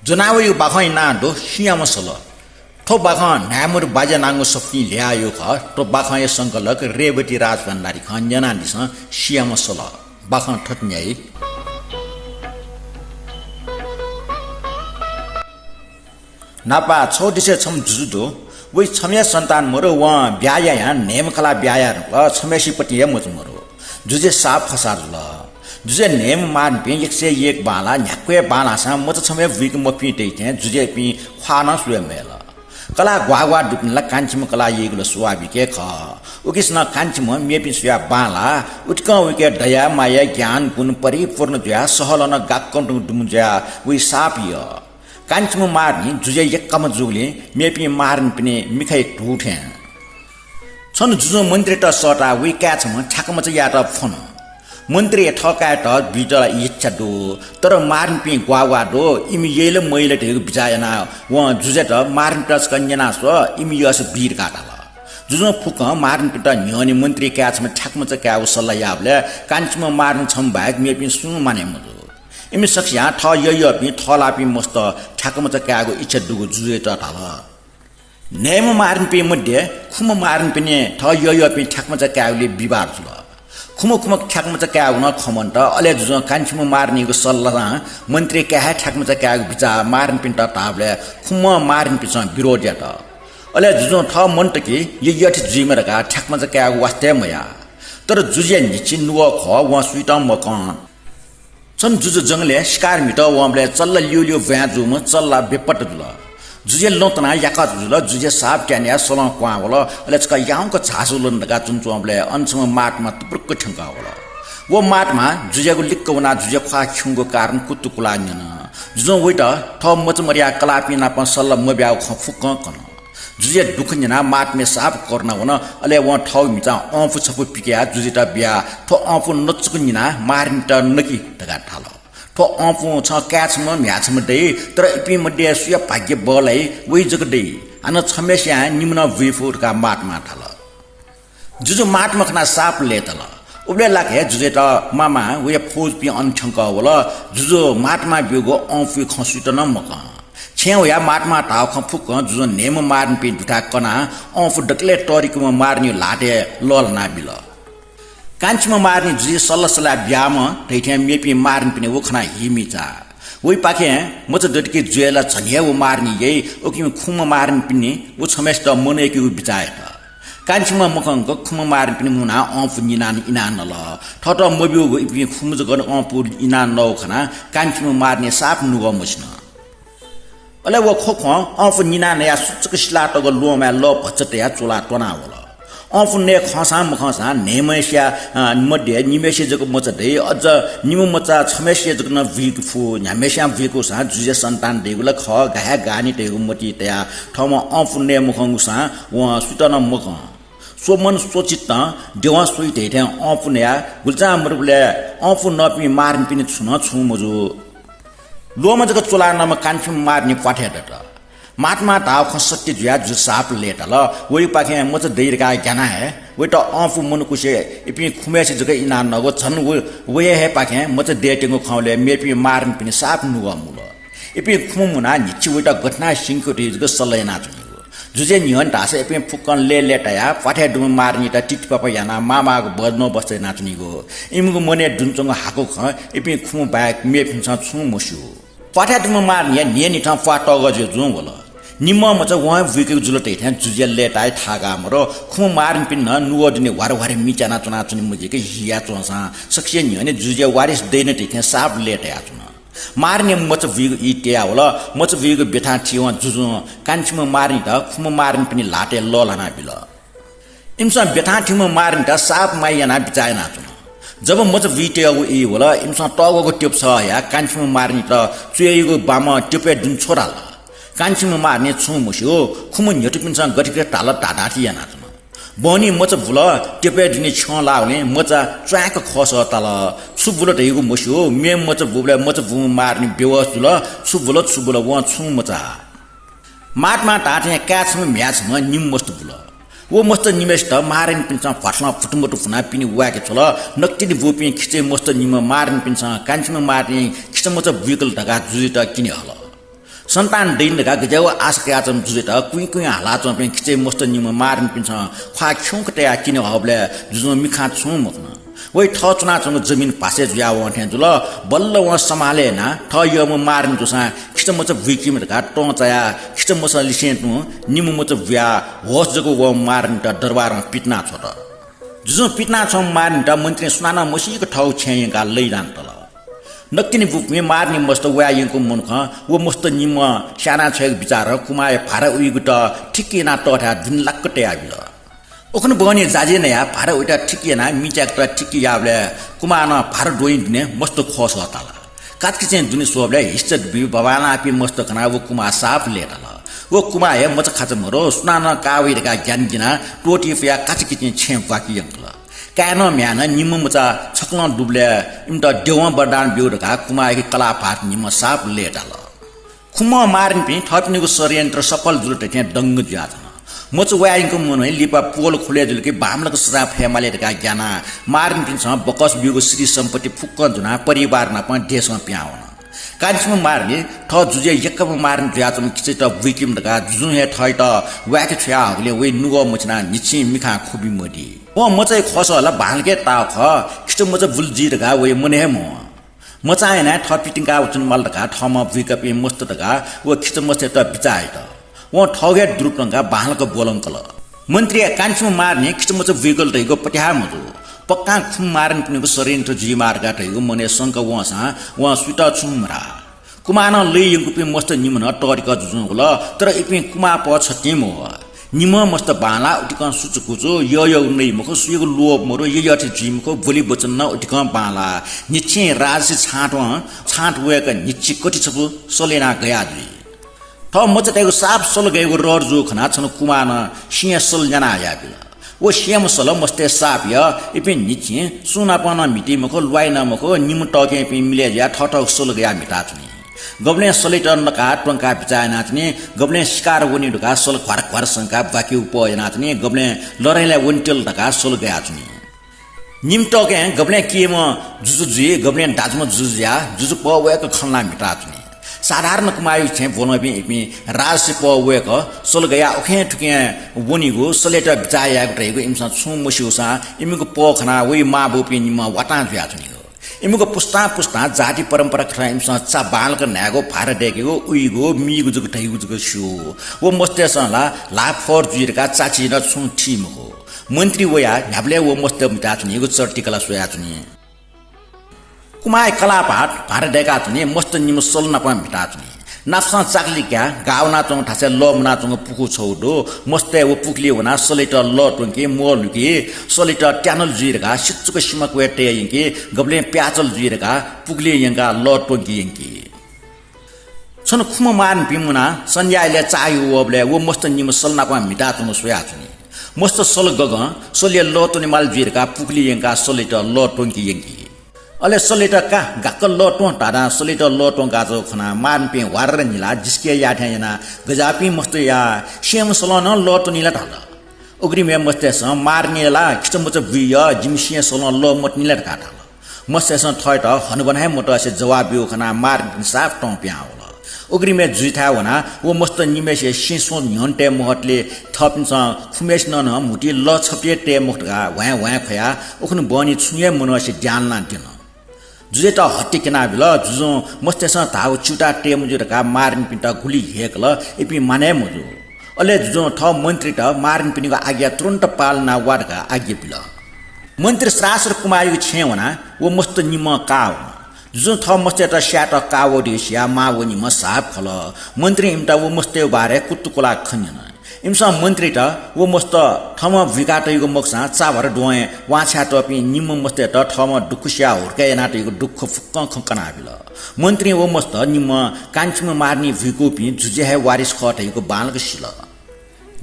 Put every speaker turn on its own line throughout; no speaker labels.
Jonawi Bahan Nado, Shiamasala. To Bahan, Namur Bajanango Sofi Liayoka, to Bahan Sankalak, Rebati Rajbhandari, Kanjanandisa, Shiamasala, Bahan Totnyay. Napa, so this is some judo, which Samia Santan Moro one, Biaya, Nemkala Biaya, Sameshi Patiamus Moro, Juze Sap Hasarla. Juze name man being say yek bala, Yakwe bala, some what some week more pity, Juze be Hana Swemela. Kala Guagua dupin la Kanchimukala Yeglo Swabi Keka, Ukis na Kanchimo, maybe Swia Bala, Utka we get Daya Maya Gan, Gunpari, Fornoja, Soholona Gakon to Dumuja, we Sapia. Kanchimo Marni, Juze Yakamazuli, maybe Marn Pine, Mikai Tutan. Son Juzo Mundrita Sota, we catch him, Takamata Fono. Mundri Tokata, Bita Ichado, Toro Marn Pin Guaguado, Imiyele Moile Bijayana, one Juzetta, Marn Plus Canyanaso, Imius Beer Catala. Juzo Puka, Marn Pita, Yoni Mundri Cats, Takmata Cow Salayable, Kanchmo Marn Chumbag, maybe soon Manemudu. Imisakia, Toya, Tolapi Mosta, Takamata Cago, Ichadu, Juzetta. Name Marn Pin Mude, Kuma Marn Pine, Toya, Takmata Cowli Bibartula. Kuma Takmata Cow, not Commonta, Alexon Kanchimo Marni Sola, Montre Kaha Takmata Cow, Marn Pinta Table, Kuma Marn Pison, Bureau Jetta. Alexon Tom Montaki, Yet Jimmerga, Takmata Cow was Temaya. Toro Juzian Nichin walk or one sweet on Mokon. Some Juzu Jungle, Scarmito, one blade, Sola Lulu Vanzum, Sola Bepatula. Juzia Lotana Yakatula, Juzia Sab Kanya, Solon Quavola, let's go Yanko Tasulun, the Gatun Tomble, on some Matma to Brukutangavala. Wo Matma, Juzia Likona, Juzia Chungo Karn Kutukulana. Juzon Wita, Tom Motomaria Kalapin upon Sola Mobile Fukono. Juzia Dukanina, Matme Sab Cornavona, Ale want Tomita, on for Sapu Pica, Juzita Bia, to on for Notsukunina, Marinta Nuki, the Gatalo. To on for Catsman, Yatsam Day, Trapim Madesia Pagi Bole, Wizard Day, and a Tamesia, Nimuna Vifu Matmatala. Juju Matmakna Sap later. Ube like Juzeta, Mamma, we are posed beyond Chankawala, Juju Matma Bugo on for Constitutional. Chen we are Matma Tau Kampuka, Juju name Martin Pin Takona, on for declaratory Marni Lade, Lol Nabila. Kanchima Marni Juzi Solasala Biama, they can maybe Martin Pinewokana Himita. We pack in, much of the Juela Chanyew Marni, yea, Okim Kuma Martin Pini, which semester Moneki Bitata. Kanchima Mokongo, Kuma Martin Pinimuna, on for Ninan Inanala, Toto Mobile, if you Kumzagon on put Inan Lokana, Kanchima Marni Sap Nuamushna. Olewa Kokon, on for Ninan, Sukislat of a Loma Lop, Chatea Chula Tonawala. Often near Consam Consan, Nemesia, Mode, Nimesia Motade, or the Nimota, Tomesia Viku, Namesian Vicus, Julia Santan, de la Cog, Hagani, de Motitea, Toma often near Mokongusan, one Sutana Mokon. So one Sochita, de one sweet and often there, will often not be Martin Pinich, not Sumozu. Loma the Tulana country Marni Fathead. Matma Tau constructed Yadu Sap later, we pack him what a day guy Gana, with the awful Monokushe, if you commerce in an Nogotan, we have pack him what a day to call a maybe Martin Pinisap Nuamula. If you Kumuna, Nichi with a good night shinko is good Solena. Juzen Yon Das, if you put on lay letter, what had done Marnita, Tit Papayana, Mama, Bodno Buster Natanigo, Imu Mone Duntonga Hakoka, if you come back, maybe some Sumushu. What had Marnia near Nitan Fatoga Jumbola? Nima much a one vehicle zulate and Juzia let I tagamoro, Kumarin Pina, Nuodini, Warawari Michanatoni Mujika, Hiatonsa, Suction, and Juzia, what is Danity can sab later atuna. Marnium much of vehicle eat teaola, much of vehicle betatio and Juzun, Kanchima Marinta, Kumarin Pini latte Lolana below. Imson betatimo Marinta, sab Mayana Bitanatuna. जब मुझे video ये बोला इंसान टॉगो को tips है कांची में मारने तो चुये को बामा टिपे दिन छोड़ा ला कांची में मारने चुन मुझे खुमन यूट्यूब इंसान गति के ताला तादाती है ना तो बोनी मुझे बोला टिपे दिन छोड़ लाऊने मुझे ट्रैक खोस ताला सुब बोला तो ये को मुझे मैं मुझे वो मारने बेवास बोला वो चुन मुझे मार ताते कैच में मैच में निम मस्त बोला वो मस्त निमेस्ट मारन पिंचा फाटला फुटमटु फुना पिनि वाके चला नक्तिनि वोपि खिचे मस्त निम मारन पिंचा कान्छमा मार्ने खिचे मत vehicle ढका जुजिता किने हला सन्तान दैनका गजाव आसका चम जुजेटा कुइ हाला चम पे खिचे मस्त निम मार्न पिन्छ ख्वा ख्युकटे किन हबले जुजो मिखा छु मक्न वै ठ चुना चम जमिन पासे जुया वठे जुल बल्ल व सम्हाले ना ठ यो म मार्न जुसा खिच म च विकिम का टो चया खिच म स लिसे नु निम म च व्या होस जको व मार्न त दरबार पिटना छोट जुजो पिटना छ मार्न त मन्त्री सुनाना मसीको ठाउ छेयका लैदान तल नक्किने बुकमे मार्ने मस्त व्यायको मुनख वो मस्त निम साना छेक विचार कुमाय भारा उइगु त ठिकेना टठा दिन लक्कटे आबिल ओखन बने जाजे नया भारा उइटा ठिकेना मिचाक त ठिकी याबले कुमाना भारा डोइन दिने मस्त खोस हताला काटकी चाहिँ दुनि सोबले हिस्टत बि बबाना आपि मस्त कना वो कुमा साफ लेटल वो कुमाय मच खाच मरो सुनाना कावेरका ज्ञान जिना टोटी फिया काटकी चाहिँ छे वाकी यंकल कानो म्यान निम मुचा छक्ल डुब्ले इमत देव बरदान बिउरका कुमायकी कला पाठ निम साप लेटाल खुम मार्न पि थपनिको षड्यन्त्र सफल जुलटे त्यहाँ डङ्ग ज्याथन मच वाइङको मन लिपा पोल खुले जुलके बामलको सजा फेमालेका ज्ञाना मार्न पिन्छ बकस बिउको श्री सम्पत्ति फुक्क जुना परिवारमा पनि देशमा प्याउन कान्छम मार्ने ठ जुजे यक्कम मार्न ज्याचम किचे त विकिम दका जुजु हे ठै त वाके छ्या हले वे नुगो मचना निछि मिखा खुबी मडी ओ मचै खस होला भालके ताव ख किच मच बुलजी दका वे मने म मचाय ना ठ पिटिङका उचन मल दका ठम विकपि मस्त दका वो किच मस्त त बिचाय त वो ठगे द्रुपंगा भालको बोलंकल मन्त्री कान्छम मार्ने किच मच विकल तैको पट्या मजु पक्का खुम मार्न पिनेको षड्यन्त्र जी मार्गा तैको मने शंक वसा वा सुटा छुमरा कुमाना लैयंगु पे मस्त निमन टरिका जुजु होला तर इपि कुमा प छतिम हो निम मस्त बाला उटिकन सुचुकुचो यो नै मखो सुयको लोभ मरो यति जिमको बोली वचन न उटिकन बाला निछि राजसी छाट वेका निछि कति छपु सलेना गया दुई थ मचतेको साफ सल गएको रर्जु खना छन कुमाना सिंह सल जना आया बिला वो श्याम सल मस्ते साप य इपि निछि सुनापना मिटी मखो लवाइना मखो निम टके पि मिले या ठठक सल गया मिटा छनी गब्ले सलेटर नका टंका बिचाय नाच्ने गब्ले शिकार वनि ढुका सल घर संका बाकी उपोय नाच्ने गब्ले लराइला वन्टेल ढका सल गया छनी निम टके गब्ले के म जुजुजी गब्ले दाजम जुजुया जुजु पवेको खन्ना मिटा छनी साधारण कुमायु छे बोलबि इपि राजसे पवेक सल गया ओखे ठुके वनिगो सलेटर बिचाय गएको इमसा छु मसिउसा इमिको पखना वे माबुपि निम वाटा ज्या छनी इमुको पुस्ता जाति परम्परा खराइमसँग चा बालको न्यागो फार डेकेको उइगो मिगो जुगो ठैगो जुगो सु वो मस्तेसला लाफर जुइरका चाची र छु ठिम हो मन्त्री वया ढाबले वो मस्ते मिटा छुनीको चर्टिकला सोया छुनी कुमाय कला पाठ फार डेका छुनी मस्त निम सल्ना पनि मिटा छुनी नाफसा चाकली क्या गाउना चोङ ठासे लमना चोङ पुकु छौडो मस्ते वो पुकली वना सलेटर ल टोंके मोलुके सलेटर ट्यानल जुइरका सिच्चुको सिमक वेटे यंके गब्ले प्याचल जुइरका पुकली यंगा ल टोंके यंके छन खुम मान पिमुना संज्ञाले चायु वबले वो मस्त निम सल्ना पनि मिटा चोङ सोया छुनी मस्त सल गग सले ल टोनि माल जुइरका पुकली यंगा सलेटर ल टोंके यंके अले सलेटर का गाकल ल टों टाडा सलेटर ल टों गाजो खना मान पे वार निला जिसके या ठेना गजापी मस्त या शेम सलन ल टों निला ढाला उग्री मे मस्ते स मार्नेला खिचमुच बिया जिमसिया सलन ल मत निला ढाला मस्ते स थय त हन बनाए मोट से जवाब बियो खना मार साफ टों प्याउला उग्री मे जुइथा वना वो मस्त निमेसे सिसो न्यन्टे महटले थपिन्छ खुमेस न मुटी ल छपे टे मुखगा वा खया उखन बनी छुए मनसे ध्यान ना दिन जुजे त हट्टी केना बिल जुजो मस्तेस ताउ चुटा टेम जुरका मार्न पिन्टा गुली हेकल इपि माने मुजु अले जुजो ठ मन्त्री त मार्न पिनिको आज्ञा तुरन्त पालना वारका आज्ञा बिल मन्त्री श्रासर कुमारको छेवना वो मस्त निम काव जुजो थ मस्ते त स्याट काव दिसिया मावो निम साप खल मन्त्री इमटा वो मस्ते बारे कुत्तुकोला खन्यन इमसा मन्त्री त वो मस्त ठम विकाटैको मक्सा चाभर डोए वाछा टपि निम मस्ते त ठम दुखुसिया हुर्काए नाटैको दुख फुक्क खकना बिल मन्त्री वो मस्त निम कान्छम मार्नी भिकोपि जुजे हे वारिस खटैको बालक सिल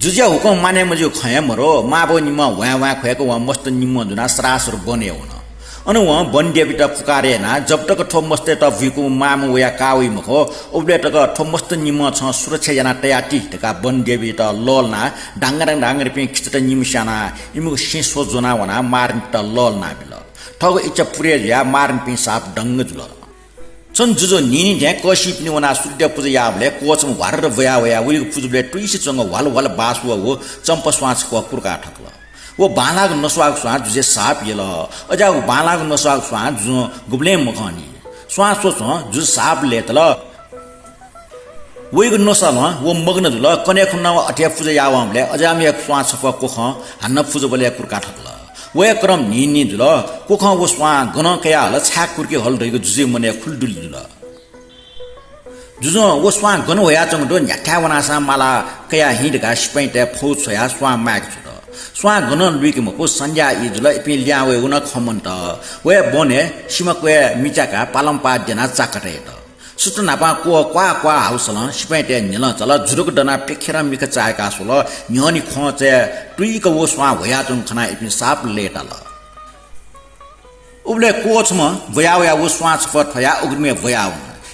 जुजे हुकम माने मजु खय मरो माबो निम वा खयको वा मस्त निम जुना सरासर बने हुन अनु व बन्डेबिट फुकारे ना जब तक ठो मस्ते त भिकु मामु या कावी मखो उबले तक ठो मस्त निम छ सुरक्षा जना तयाटी तका बन्डेबिट ललना डांगर पे खिचत निमशाना इमु सिसो जोना वना मार्न त ललना बिल ठगो इच्छ पुरे या मार्न पे साप डंग जुल 전 주저 니니 대 거시프니 원아 수대 부저 야블레 고좀 와르 버야워야 우리 부저블레 트이시 정거 walwal 바수하고 점퍼 스와츠고 꾸르가 탁라 वो बालाग नस्वाग स्वाद जुजे साप येला अजा बालाग नस्वाग स्वाद जु गुबले मखानी स्वाद सोचो जु साप लेतला वेग नसल वो मग्न जुल कने खुन्ना अटिया फुजे यावामले अजा मे स्वाद सफा कोख हन्न फुजे बले कुरका ठकला वे क्रम नि जुल कोख वो स्वाद गन कया ल छाक कुरके हल रहेको जुजे मने खुलडुल जुल जुजो वो स्वाद गन होया चंग दो न्याठा वनासा माला कया हिडका स्पेन्टे फौ छया स्वाद माग स्वा गन लुइके मको संज्ञा इजुल इपिल्या वे उन खमन्त वे बने सिमक्वे मिचाका पालमपा जना चाकटेट सुटनापा को क्वा हाउसल सिपेटे निल चल जुरुक डना पेखेर मिक चायका सोल न्यनी खचे टुइक वो स्वा भया जुन खना इपि साप लेटल उबले कोचम भया वो स्वा छफट भया उग्रमे भया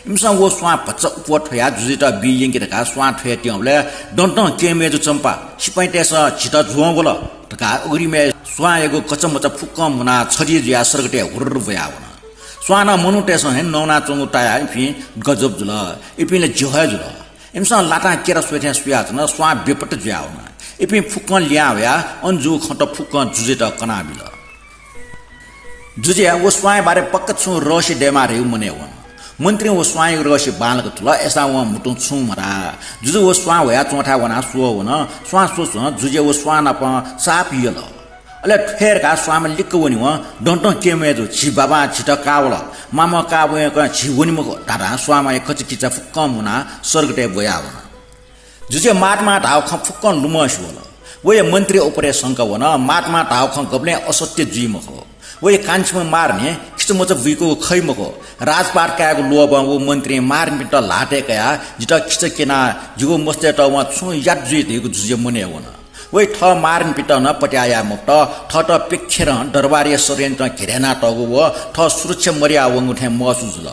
इमसा वो स्वा पच्च उपट भया जुजित बियिङ के का स्वा ठे ट्यमले डन्टन केमे जु चम्पा सिपाइटे स छिट जुवगोल तका उग्रीमे स्वा एगो कचमच फुक्कम मुना छजी जिया सरगटे हुर भया हुन स्वा न मनुटे स हेन नौना चंगु टाया इफि गजब जुल इपिले जोहा जुल इमसा लाटा केरा स्वेथे सुया न स्वा बेपट ज्या हुन इपि फुक्कन ल्या भया अन्जु खट फुक्कन जुजित कना बिल जुजिया वो स्वा बारे पक्क छु रसी डेमा रे मने हुन मन्त्री वो स्वाय रसी बालक तुला एसा व मुटु छु मरा जुजु वो स्वा वया चोठा वना सो वन स्वा सो जुजे वो स्वा न प साप यल अले फेर का स्वाम लिक वनि व डन्ट केमे जो छि बाबा छिटा कावल मामा कावे क छि वनि मको दादा स्वामा कच किचा फुक्कम मुना सर्गटे बया वन जुजे माटमा ढाउ ख फुक्कन लुमस वल वे मन्त्री उपरे शंक वन माटमा ढाउ ख गब्ले असत्य जुइ मको वे कान्छमा मार्ने किसमच विको खैमको राजपाट काको लोब वो मन्त्री मार्न पिट लाटे कया जित किस केना जुगो मस्ते त व छु यात जुइ दिगो जुजे मने वन वे ठ मार्न पिट न पट्याया मुक्त ठ ट पिक्षेर दरबारी सरेन्त्र घेरेना तगो व ठ सुरक्षा मरिया वंगुठे मसुजुल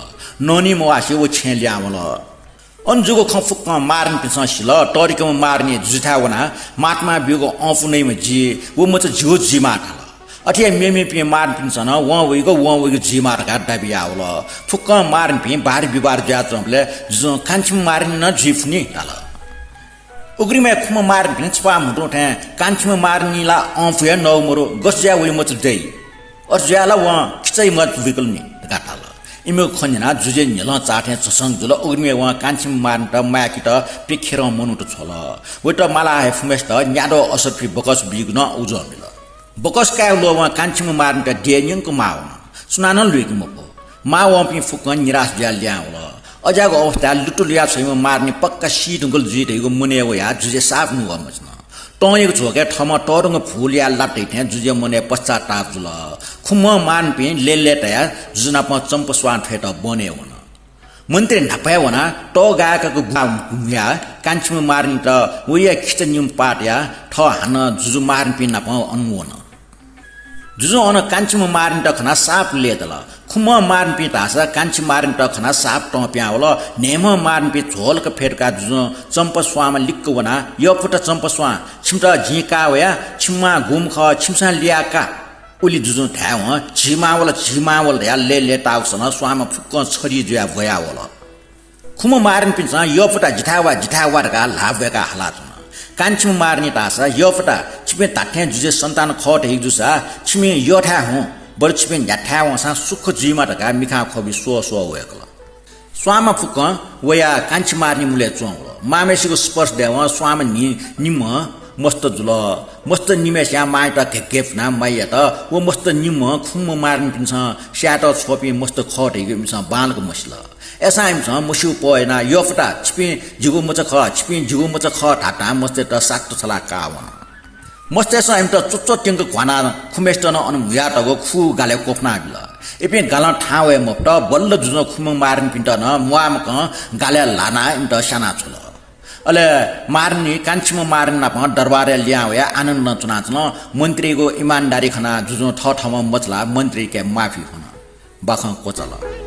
ननी मवासी वो छेल्या वल अन्जुगो खफुक मार्न पिस सिल टरिको मार्ने जुठा वना माटमा बिगो अफुनै म जी वो मच जिउ जिमा अठे मेमे पे मार्न पिन्छन वइगो जी मारका डाबिया होला फुक्क मार्न पे बार बिबार जात्रले जो कान्छम मार्न न जिफनी ताल उग्रीमे खुम मार्न पिन छपा मुटो थे कान्छम मार्नीला अफुया नौ मरो गस्या वे मच दे और ज्याला व खिचै मत विकल्नी गाताल इमे खन्जना जुजे निल चाठे छसंग जुल उग्रीमे व कान्छम मार्न त माकी त पिखेर मनुट छल वेट माला हे फुमेस्ट न्याडो असफी बकस बिग्न उजमिल बकस काय लो व कान्छम मार्न त डेन्यङ को माउ सुनान लुइक मको माउ पि फुकन निराश ज्या ल्याउल अजाको अवस्था लुटुलिया छैम मार्ने पक्का सीडुगल जुइटेको मुने वया जुजे साफ नु गमस्न टयको झोके ठम टरुङ फुलिया लाटै थे जुजे मुने पश्चाताप जुल खुम मान पि लेले तया जुना प चम्प स्वान फेट बने हुन मन्त्री नपाए वना ट गायकको गुया कान्छम मार्ने त वया खिच निम पाट्या ठ हान जुजु मार्न पि नप अनुवन जुजु अन कान्छम मार्न त खना साप लेदल खुम मार्न पि तासा कान्छम मार्न त खना साप ट प्यावल नेम मार्न पि झोलक फेटका जुजु चम्प स्वाम लिक्क वना यो फुट चम्प स्वा छिमटा झिका वया छिम्मा गुम ख छिमसा लियाका उली जुजु थाव झिमावल या ले ताउसन स्वाम फुक्क छरी जुया भयावल खुम मार्न पिन्छ यो फुटा जिठावा का लाभका हालात कान्छम मार्ने तासा यो फुटा छिमे ताठे जुजे सन्तान खट हे जुसा छिमे योठा हु बर छिमे याठा वसा सुख जीमा तका मिखा खबि सो वेकल स्वाम फुक्क वया कान्छम मार्ने मुले चोंगल मामेसीको स्पर्श देव स्वाम निम मस्त जुल मस्त निमेश या माइटा घेफ ना माइया त वो मस्त निम खुम मार्न पिन्छ स्याट छोपी मस्त खट हे मिस बालको मसला ऐसा इमस मुसु पोएना यो फटा छिपि जिगु मच ख ठाटा मस्ते त सात छला कावन मस्ते स इम त चुच्चो टिंग घना खुमेस्ट न अन मुया तगो खु गाले कोफना बिल एपे गाल ठावे मप्ट बल्ल जुनो खुम मार्न पिन्ट न मुआमक गाले लाना इम त साना छल अले मार्नी कान्छम मार्न प दरबार ल्यावया आनन्द चुनाचन मन्त्रीको इमानदारी खना जुजो ठठम मचला मन्त्री के माफी हुन बाख कोचल